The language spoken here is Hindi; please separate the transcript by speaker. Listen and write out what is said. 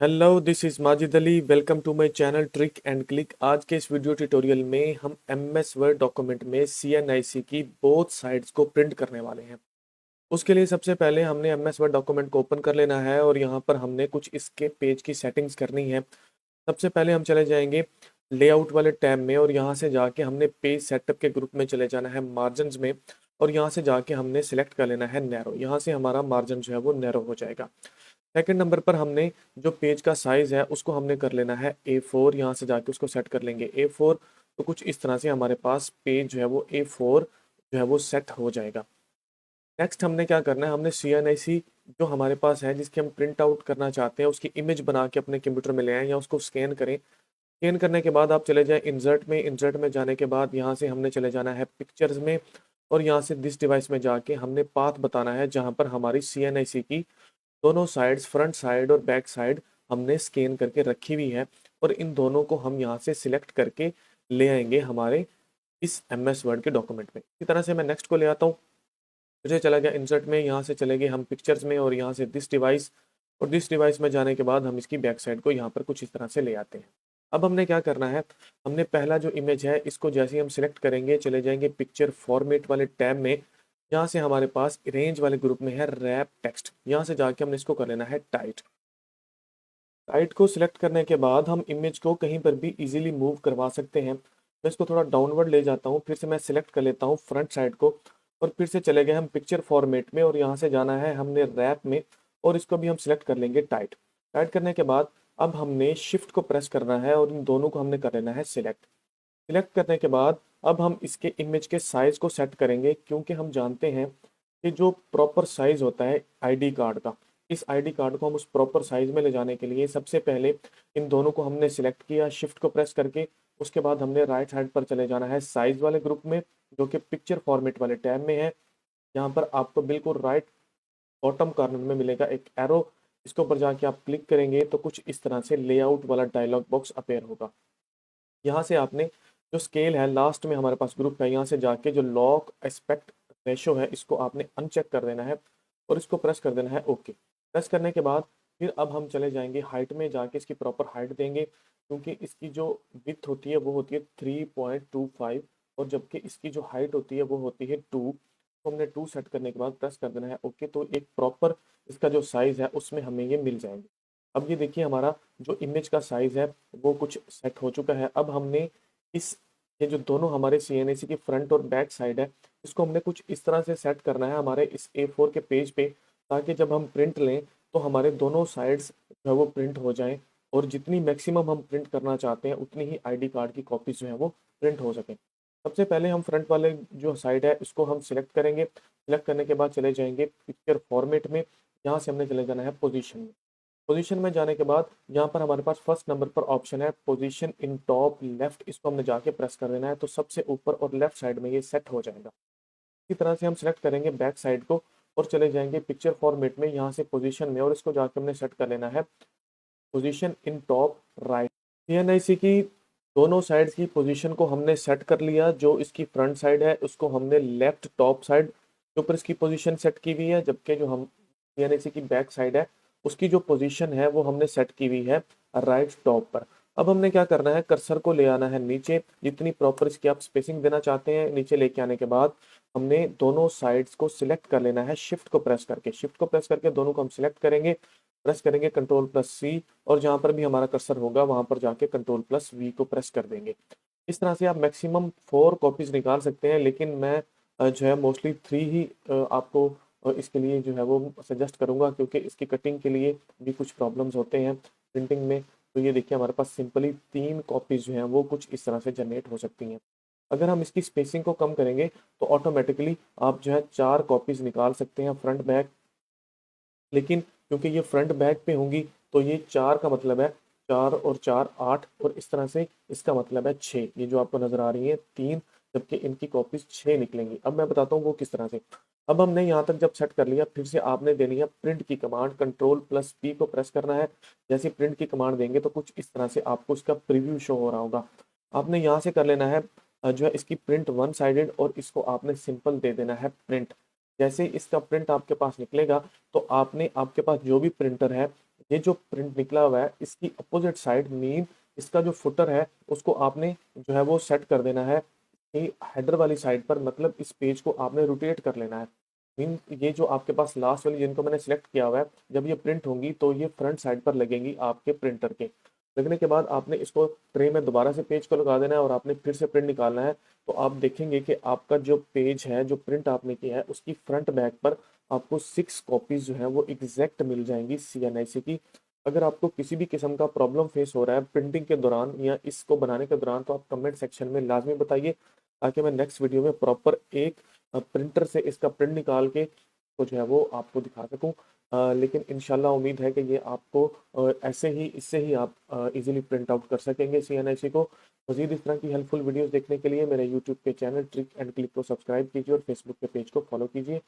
Speaker 1: Hello, this is Majid Ali. Welcome to my channel trick and click. आज के इस वीडियो ट्यूटोरियल में हम एमएस वर्ड डॉक्यूमेंट में सीएनआईसी की बोथ साइड्स को प्रिंट करने वाले हैं। उसके लिए सबसे पहले हमने एमएस वर्ड डॉक्यूमेंट को ओपन कर लेना है और यहाँ पर हमने कुछ इसके पेज की सेटिंग्स करनी है। सबसे पहले हम चले जाएंगे लेआउट वाले टैब में और यहाँ से जाके हमने पेज सेटअप के ग्रुप में चले जाना है मार्जिन्स में, और यहाँ से जाके हमने सिलेक्ट कर लेना है नैरो। यहाँ से हमारा मार्जिन जो है वो नैरो हो जाएगा। सेकंड नंबर पर हमने जो पेज का साइज है उसको हमने कर लेना है A4। यहाँ से जाके उसको सेट कर लेंगे A4। तो कुछ इस तरह से हमारे पास पेज जो है वो A4 जो है वो सेट हो जाएगा। नेक्स्ट हमने क्या करना है, हमने CNIC जो हमारे पास है जिसकी हम प्रिंट आउट करना चाहते हैं उसकी इमेज बना के अपने कंप्यूटर में ले आएं या उसको स्कैन करें। स्कैन करने के बाद आप चले जाएं इंसर्ट में जाने के बाद यहाँ से हमने चले जाना है पिक्चर्स में, और यहाँ से दिस डिवाइस में जाके हमने पाथ बताना है जहाँ पर हमारी CNIC की दोनों साइड्स, फ्रंट साइड और बैक साइड हमने स्कैन करके रखी हुई है, और इन दोनों को हम यहाँ से सिलेक्ट करके ले आएंगे हमारे इस MS वर्ड के डॉक्यूमेंट में। इसी तरह से मैं नेक्स्ट को ले आता हूँ। फिर से चला गया इंसर्ट में, यहाँ से चले गए हम पिक्चर्स में और यहाँ से दिस डिवाइस, और दिस डिवाइस में जाने के बाद हम इसकी बैक साइड को यहाँ पर कुछ इस तरह से ले आते हैं। अब हमने क्या करना है, हमने पहला जो इमेज है इसको जैसे ही हम सिलेक्ट करेंगे चले जाएंगे पिक्चर फॉर्मेट वाले टैब में। यहाँ से हमारे पास रेंज वाले ग्रुप में है रैप टेक्स्ट, यहाँ से जाके हमने इसको कर लेना है टाइट। टाइट को सिलेक्ट करने के बाद हम इमेज को कहीं पर भी इजीली मूव करवा सकते हैं। मैं इसको थोड़ा डाउनवर्ड ले जाता हूँ, फिर से मैं सिलेक्ट कर लेता हूँ फ्रंट साइड को, और फिर से चले गए हम पिक्चर फॉर्मेट में और यहाँ से जाना है हमने रैप में, और इसको भी हम सिलेक्ट कर लेंगे टाइट। टाइट करने के बाद अब हमने शिफ्ट को प्रेस करना है और इन दोनों को हमने कर लेना है सिलेक्ट। सिलेक्ट करने के बाद अब हम इसके इमेज के साइज को सेट करेंगे, क्योंकि हम जानते हैं कि जो प्रॉपर साइज होता है आईडी कार्ड का, इस आईडी कार्ड को हम उस प्रॉपर साइज में ले जाने के लिए सबसे पहले इन दोनों को हमने सिलेक्ट किया शिफ्ट को प्रेस करके। उसके बाद हमने राइट साइड पर चले जाना है साइज वाले ग्रुप में जो कि पिक्चर फॉर्मेट वाले टैब में है। यहाँ पर आपको बिल्कुल राइट बॉटम कॉर्नर में मिलेगा एक एरो, इसके ऊपर जाके आप क्लिक करेंगे तो कुछ इस तरह से लेआउट वाला डायलॉग बॉक्स अपेयर होगा। यहाँ से आपने जो स्केल है लास्ट में हमारे पास ग्रुप है, यहाँ से जाके जो लॉक एस्पेक्ट रेशो है इसको आपने अनचेक कर देना है और इसको प्रेस कर देना है ओके। प्रेस करने के बाद फिर अब हम चले जाएंगे हाइट में, जाके इसकी प्रॉपर हाइट देंगे, क्योंकि इसकी जो विड्थ होती है वो होती है 3.25 और जबकि इसकी जो हाइट होती है वो होती है 2। तो हमने 2 सेट करने के बाद प्रेस कर देना है ओके। तो एक प्रॉपर इसका जो साइज़ है उसमें हमें ये मिल जाएंगे। अब ये देखिए हमारा जो इमेज का साइज़ है वो कुछ सेट हो चुका है। अब हमने इस ये जो दोनों हमारे CNAC की फ्रंट और बैक साइड है इसको हमने कुछ इस तरह से सेट करना है हमारे इस A4 के पेज पे, ताकि जब हम प्रिंट लें तो हमारे दोनों साइड्स जो है वो प्रिंट हो जाएं, और जितनी मैक्सिमम हम प्रिंट करना चाहते हैं उतनी ही आईडी कार्ड की कॉपीज जो है वो प्रिंट हो सकें। सबसे पहले हम फ्रंट वाले जो साइड है इसको हम सिलेक्ट करेंगे। सिलेक्ट करने के बाद चले जाएंगे पिक्चर फॉर्मेट में, यहाँ से हमने चले जाना है पोजीशन में। पोजीशन में जाने के बाद यहाँ पर हमारे पास फर्स्ट नंबर पर ऑप्शन है पोजीशन इन टॉप लेफ्ट, इसको हमने जाके प्रेस कर देना है तो सबसे ऊपर और लेफ्ट साइड में ये सेट हो जाएगा। इसी तरह से हम सेलेक्ट करेंगे बैक साइड को और चले जाएंगे पिक्चर फॉर्मेट में, यहाँ से पोजीशन में, और इसको जाके हमने सेट कर लेना है position in top right. CNIC की दोनों साइड्स की पोजीशन को हमने सेट कर लिया। जो इसकी फ्रंट साइड है उसको हमने लेफ्ट टॉप साइड के ऊपर इसकी पोजीशन सेट की हुई है, जबकि जो हम CNIC की बैक साइड है उसकी जो पोजीशन है वो हमने सेट की हुई है राइट टॉप पर। अब हमने क्या करना है, कर्सर को ले आना है नीचे, जितनी प्रॉपर इसकी आप स्पेसिंग देना चाहते हैं नीचे लेके आने के बाद हमने दोनों साइड्स को सिलेक्ट कर लेना है शिफ्ट को प्रेस करके। शिफ्ट को प्रेस करके दोनों को हम सिलेक्ट करेंगे, प्रेस करेंगे कंट्रोल+C, और जहां पर भी हमारा कर्सर होगा वहां पर जाके कंट्रोल+V को प्रेस कर देंगे। इस तरह से आप मैक्सिमम 4 कॉपीज निकाल सकते हैं, लेकिन मैं जो है मोस्टली 3 ही आपको इसके लिए जो है वो सजेस्ट करूंगा, क्योंकि इसकी कटिंग के लिए भी कुछ प्रॉब्लम्स होते हैं प्रिंटिंग में। तो ये देखिए हमारे पास सिंपली 3 कॉपीज जो हैं वो कुछ इस तरह से जनरेट हो सकती हैं। अगर हम इसकी स्पेसिंग को कम करेंगे तो ऑटोमेटिकली आप जो है 4 कॉपीज निकाल सकते हैं फ्रंट बैक, लेकिन क्योंकि ये फ्रंट बैक पे होंगी तो ये 4 का मतलब है 4 और 4 8, और इस तरह से इसका मतलब है 6। ये जो आपको नजर आ रही है 3, जबकि इनकी कॉपीज 6 निकलेंगी। अब मैं बताता हूँ वो किस तरह से। अब हमने यहाँ तक जब सेट कर लिया फिर से आपने देनी है प्रिंट की कमांड, कंट्रोल+P को प्रेस करना है। जैसे प्रिंट की कमांड देंगे तो कुछ इस तरह से आपको इसका प्रीव्यू शो हो रहा होगा। आपने यहाँ से कर लेना है जो है इसकी प्रिंट वन साइडेड, और इसको आपने सिंपल दे देना है प्रिंट। जैसे ही इसका प्रिंट आपके पास निकलेगा तो आपने आपके पास जो भी प्रिंटर है ये जो प्रिंट निकला हुआ है इसकी अपोजिट साइड मीन इसका जो फुटर है उसको आपने जो है वो सेट कर देना है हेडर वाली साइड पर, मतलब इस पेज को आपने रोटेट कर लेना है। मीन ये जो आपके पास लास्ट वाली जिनको मैंने सिलेक्ट किया हुआ है, जब ये प्रिंट होंगी तो ये फ्रंट साइड पर लगेंगी आपके प्रिंटर के। लगने के बाद आपने इसको ट्रे में दोबारा से पेज को लगा देना है और आपने फिर से प्रिंट निकालना है। तो आप देखेंगे कि आपका जो पेज है, जो प्रिंट आपने किया है, उसकी फ्रंट बैक पर आपको 6 कॉपीज जो है वो एग्जैक्ट मिल जाएंगी CNIC की। अगर आपको किसी भी किस्म का प्रॉब्लम फेस हो रहा है प्रिंटिंग के दौरान या इसको बनाने के दौरान, तो आप कमेंट सेक्शन में लाजमी बताइए, ताकि मैं नेक्स्ट वीडियो में प्रॉपर एक प्रिंटर से इसका प्रिंट निकाल के तो जो है वो आपको दिखा सकूं। लेकिन इंशाल्लाह उम्मीद है कि ये आपको ऐसे ही इससे ही आप इजीली प्रिंट आउट कर सकेंगे CNIC को। मजीद इस तरह की हेल्पफुल वीडियोस देखने के लिए मेरे यूट्यूब के चैनल ट्रिक एंड क्लिक को सब्सक्राइब कीजिए और फेसबुक के पेज को फॉलो कीजिए।